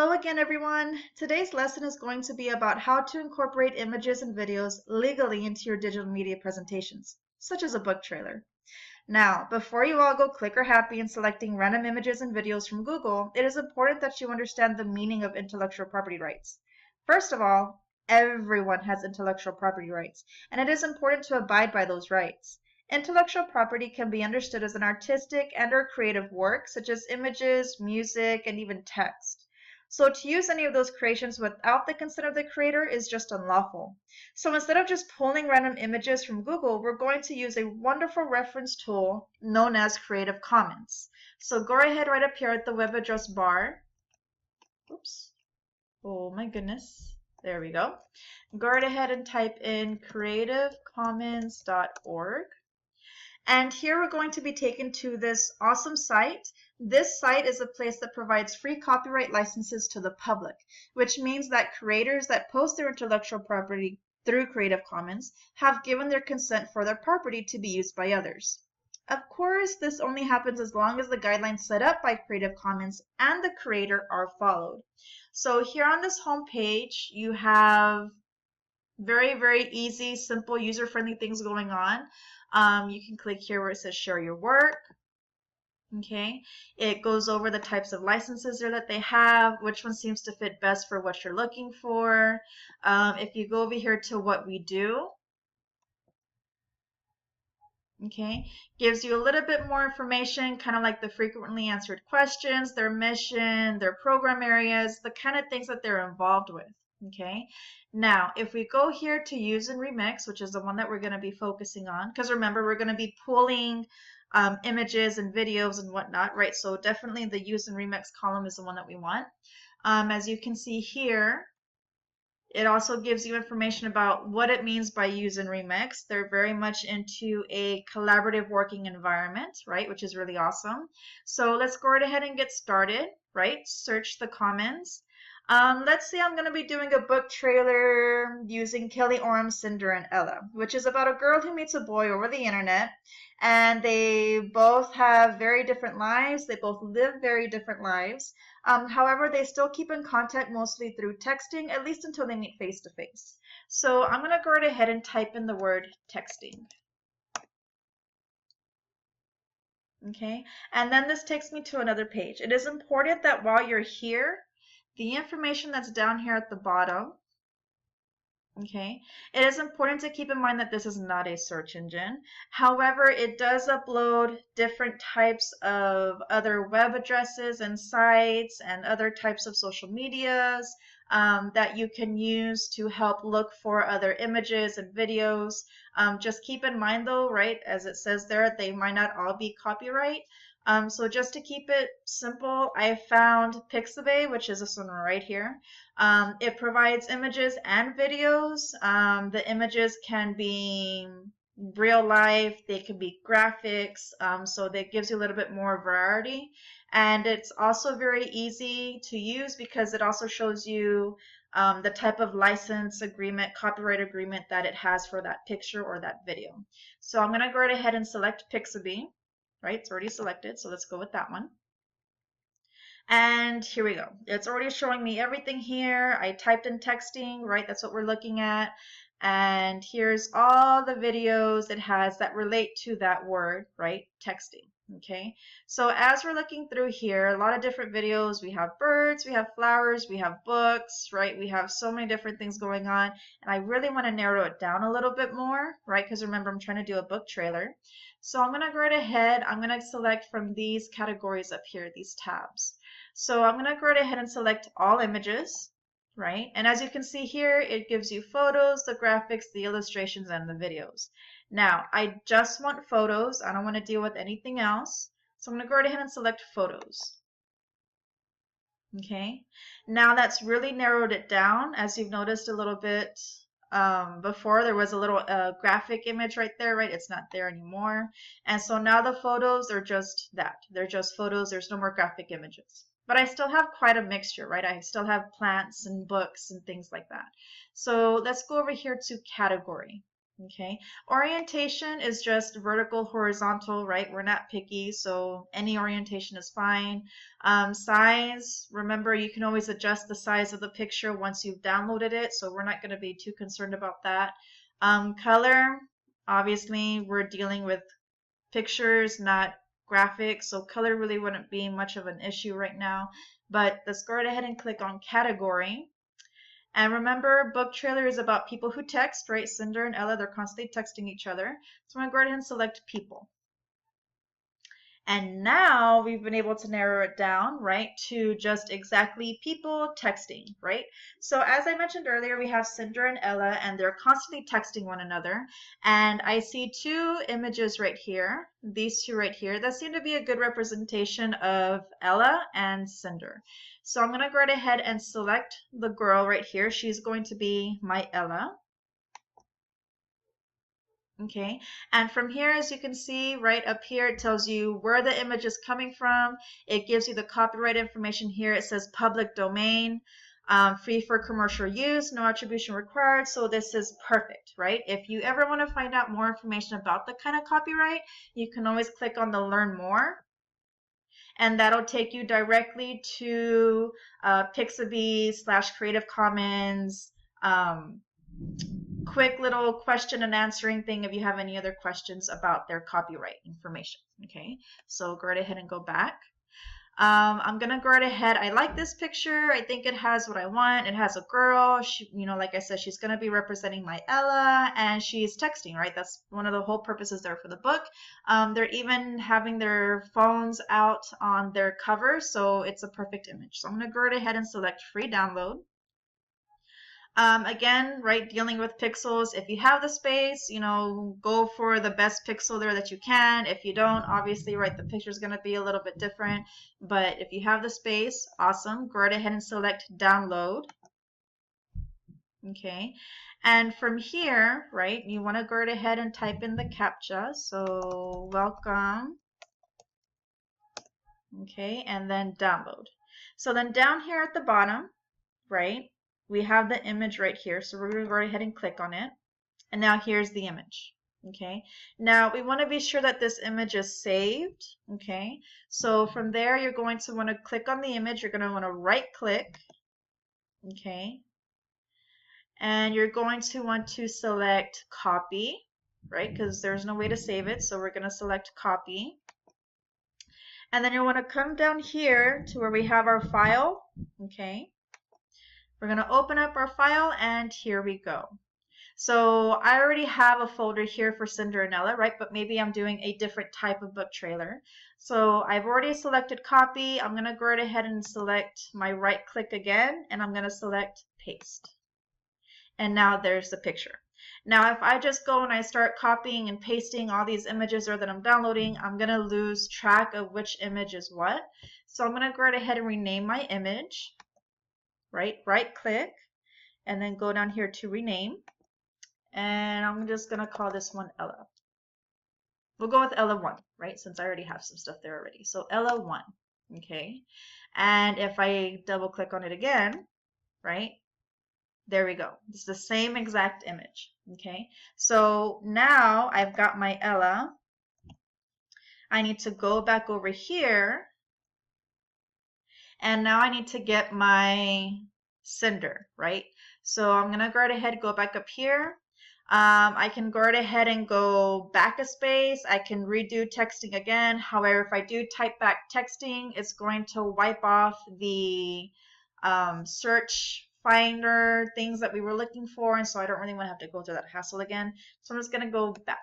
Hello again, everyone. Today's lesson is going to be about how to incorporate images and videos legally into your digital media presentations, such as a book trailer. Now, before you all go click or happy in selecting random images and videos from Google, it is important that you understand the meaning of intellectual property rights. First of all, everyone has intellectual property rights, and it is important to abide by those rights. Intellectual property can be understood as an artistic and/or creative work, such as images, music, and even text. So to use any of those creations without the consent of the creator is just unlawful. So instead of just pulling random images from Google, we're going to use a wonderful reference tool known as Creative Commons. So go ahead right up here at the web address bar. Oops. Oh my goodness. There we go. Go right ahead and type in creativecommons.org. And here we're going to be taken to this awesome site. This site is a place that provides free copyright licenses to the public, which means that creators that post their intellectual property through Creative Commons have given their consent for their property to be used by others. Of course, this only happens as long as the guidelines set up by Creative Commons and the creator are followed. So here on this home page, you have very easy, simple, user-friendly things going on. You can click here where it says share your work. Okay, it goes over the types of licenses there that they have, which one seems to fit best for what you're looking for. If you go over here to what we do, okay, gives you a little bit more information, kind of like the frequently answered questions, their mission, their program areas, the kind of things that they're involved with. Okay, now if we go here to use and remix, which is the one that we're going to be focusing on, because remember we're going to be pulling images and videos and whatnot, right? So definitely the use and remix column is the one that we want. As you can see here, it also gives you information about what it means by use and remix. They're very much into a collaborative working environment, right? Which is really awesome. So let's go right ahead and get started, right? Search the Commons. Let's say I'm going to be doing a book trailer using Kelly Orm's Cinder and Ella, which is about a girl who meets a boy over the internet, and they both have very different lives. They both live very different lives. However, they still keep in contact mostly through texting, at least until they meet face to face. So I'm going to go right ahead and type in the word texting. Okay, and then this takes me to another page. It is important that while you're here, the information that's down here at the bottom, okay, it is important to keep in mind that this is not a search engine. However, it does upload different types of other web addresses and sites and other types of social medias that you can use to help look for other images and videos. Just keep in mind though, right, as it says there, they might not all be copyright. So just to keep it simple, I found Pixabay, which is this one right here. It provides images and videos. The images can be real life, they can be graphics, so that gives you a little bit more variety. And it's also very easy to use because it also shows you the type of license agreement, copyright agreement that it has for that picture or that video. So I'm going to go right ahead and select Pixabay. Right, it's already selected, so let's go with that one. And here we go. It's already showing me everything here. I typed in texting, right? That's what we're looking at. And here's all the videos it has that relate to that word, right? Texting. Okay, so as we're looking through here, a lot of different videos. We have birds, we have flowers, we have books, right? We have so many different things going on, and I really want to narrow it down a little bit more, right? Because remember, I'm trying to do a book trailer. So I'm going to go right ahead. I'm going to select from these categories up here, these tabs. So I'm going to go right ahead and select all images, right? And as you can see here, it gives you photos, the graphics, the illustrations, and the videos. Now, I just want photos. I don't want to deal with anything else. So I'm going to go right ahead and select photos. Okay, now that's really narrowed it down. As you've noticed a little bit before, there was a little graphic image right there, right? It's not there anymore. And so now the photos are just that. They're just photos. There's no more graphic images. But I still have quite a mixture, right? I still have plants and books and things like that. So let's go over here to category. Okay, orientation is just vertical, horizontal, right? We're not picky, so any orientation is fine. Size, remember you can always adjust the size of the picture once you've downloaded it, so we're not going to be too concerned about that. Color, obviously we're dealing with pictures, not graphics, so color really wouldn't be much of an issue right now. But let's go right ahead and click on category. And remember, book trailer is about people who text, right? Cinder and Ella, they're constantly texting each other. So I'm going to go ahead and select people. And now we've been able to narrow it down, right, to just exactly people texting, right? So as I mentioned earlier, we have Cinder and Ella, and they're constantly texting one another. And I see two images right here, these two right here, that seem to be a good representation of Ella and Cinder. So I'm going to go right ahead and select the girl right here. She's going to be my Ella. Okay, and from here, as you can see right up here, it tells you where the image is coming from. It gives you the copyright information here. It says public domain, free for commercial use, no attribution required. So this is perfect, right? If you ever want to find out more information about the kind of copyright, you can always click on the learn more. And that'll take you directly to Pixabay/Creative Commons quick little question and answering thing if you have any other questions about their copyright information. Okay, so go right ahead and go back. I'm gonna go right ahead. I like this picture. I think it has what I want. It has a girl. She, you know, like I said, she's gonna be representing my Ella, and she's texting, right? That's one of the whole purposes there for the book. They're even having their phones out on their cover, so it's a perfect image. So I'm gonna go right ahead and select free download. Again, right, dealing with pixels, if you have the space, you know, go for the best pixel there that you can. If you don't, obviously, right, the picture is going to be a little bit different. But if you have the space, awesome. Go right ahead and select download. Okay. And from here, right, you want to go right ahead and type in the CAPTCHA. So welcome. Okay, and then download. So then down here at the bottom, right, we have the image right here, so we're going to go ahead and click on it. And now here's the image. Okay, now we want to be sure that this image is saved. Okay, so from there you're going to want to click on the image. You're going to want to right click. Okay, and you're going to want to select copy, right, because there's no way to save it, so we're going to select copy. And then you want to come down here to where we have our file. Okay, we're going to open up our file, and here we go. So I already have a folder here for Cinder and Ella, right? But maybe I'm doing a different type of book trailer. So I've already selected copy. I'm going to go right ahead and select my right click again, and I'm going to select paste. And now there's the picture. Now if I just go and I start copying and pasting all these images that I'm downloading, I'm going to lose track of which image is what. So I'm going to go right ahead and rename my image. Right click, and then go down here to rename, and I'm just gonna call this one Ella. We'll go with Ella 1, right, since I already have some stuff there already. So Ella 1, okay, and if I double click on it again, right, there we go. It's the same exact image. Okay, so now I've got my Ella. I need to go back over here, and now I need to get my Cinder, right? So I'm going to go right ahead, go back up here. I can go right ahead and go back a space. I can redo texting again. However, if I do type back texting, it's going to wipe off the search finder things that we were looking for, and so I don't really want to have to go through that hassle again. So I'm just going to go back.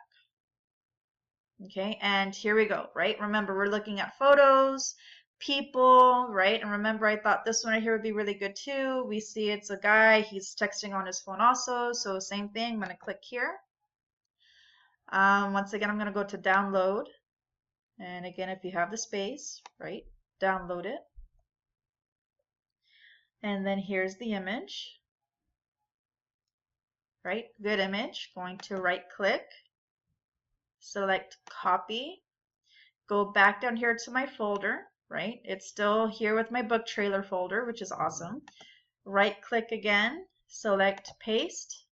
Okay, and here we go, right? Remember, we're looking at photos, people, right? And remember, I thought this one right here would be really good too. We see it's a guy, he's texting on his phone also, so same thing, I'm going to click here. Once again, I'm going to go to download, and again, if you have the space, right, download it. And then here's the image, right? Good image. Going to right click, select copy, go back down here to my folder, right? It's still here with my book trailer folder, which is awesome. Right click again, select paste.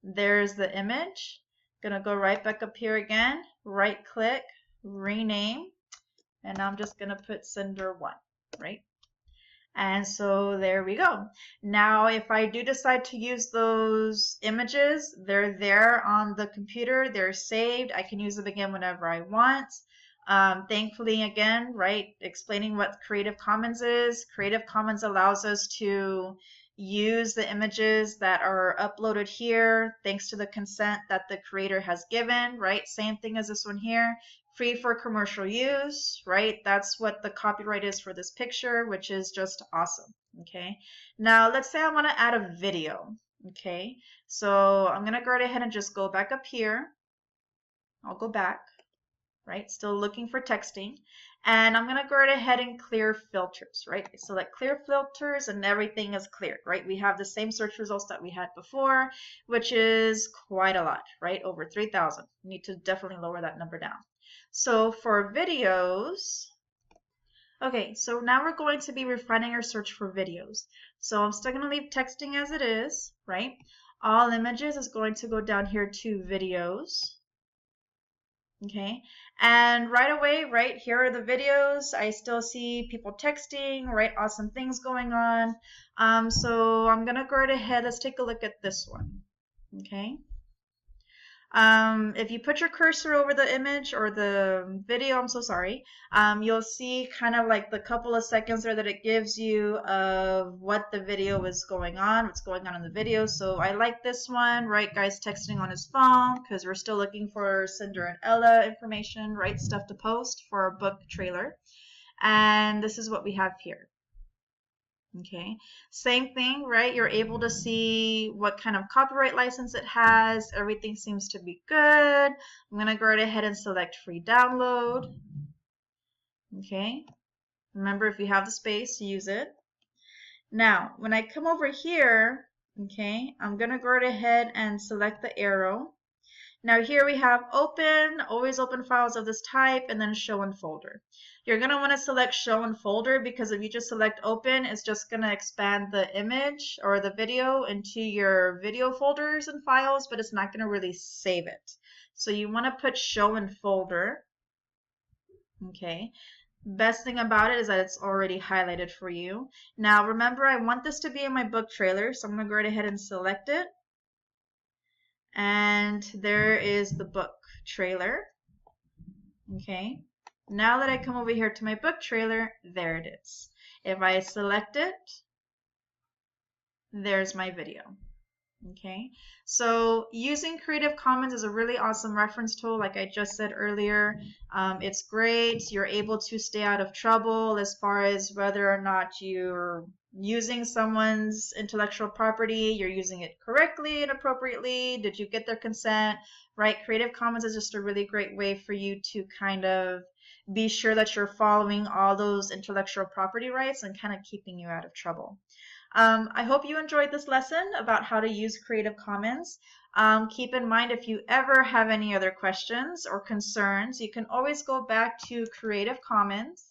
There's the image. Gonna go right back up here again, right click, rename, and I'm just gonna put sender 1, right? And so there we go. Now, if I do decide to use those images, they're there on the computer, they're saved. I can use them again whenever I want. Thankfully, again, right, explaining what Creative Commons is. Creative Commons allows us to use the images that are uploaded here thanks to the consent that the creator has given, right? Same thing as this one here. Free for commercial use, right? That's what the copyright is for this picture, which is just awesome, okay? Now, let's say I want to add a video, okay? So I'm going to go right ahead and just go back up here. I'll go back, right? Still looking for texting. And I'm going to go right ahead and clear filters, right? Select clear filters and everything is cleared, right? We have the same search results that we had before, which is quite a lot, right? Over 3,000. We need to definitely lower that number down. So for videos, okay, so now we're going to be refining our search for videos. So I'm still going to leave texting as it is, right? All images is going to go down here to videos. Okay, and right away, right, here are the videos. I still see people texting, right, awesome things going on. So I'm going to go right ahead. Let's take a look at this one. Okay. If you put your cursor over the image or the video, I'm so sorry, you'll see kind of like the couple of seconds there that it gives you of what the video is going on, what's going on in the video. So I like this one, right? Guy's texting on his phone because we're still looking for Cinder and Ella information, right? Stuff to post for our book trailer. And this is what we have here. Okay, same thing, right? You're able to see what kind of copyright license it has. Everything seems to be good. I'm going to go right ahead and select free download. Okay, remember if you have the space, use it. Now, when I come over here, okay, I'm going to go right ahead and select the arrow. Now here we have open, always open files of this type, and then show in folder. You're going to want to select show in folder because if you just select open, it's just going to expand the image or the video into your video folders and files, but it's not going to really save it. So you want to put show in folder. Okay. Best thing about it is that it's already highlighted for you. Now remember, I want this to be in my book trailer, so I'm going to go right ahead and select it. And there is the book trailer. Okay, now that I come over here to my book trailer, there it is. If I select it, there's my video. Okay, so using Creative Commons is a really awesome reference tool, like I just said earlier. It's great. You're able to stay out of trouble as far as whether or not you're using someone's intellectual property, you're using it correctly and appropriately. Did you get their consent? Right? Creative Commons is just a really great way for you to kind of be sure that you're following all those intellectual property rights and kind of keeping you out of trouble. I hope you enjoyed this lesson about how to use Creative Commons. Keep in mind, if you ever have any other questions or concerns, you can always go back to Creative Commons.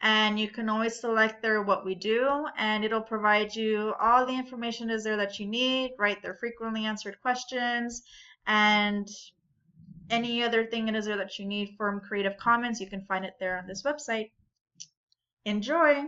And you can always select there what we do, and it'll provide you all the information is there that you need, right? They're frequently answered questions, and any other thing it is there that you need from Creative Commons, you can find it there on this website. Enjoy!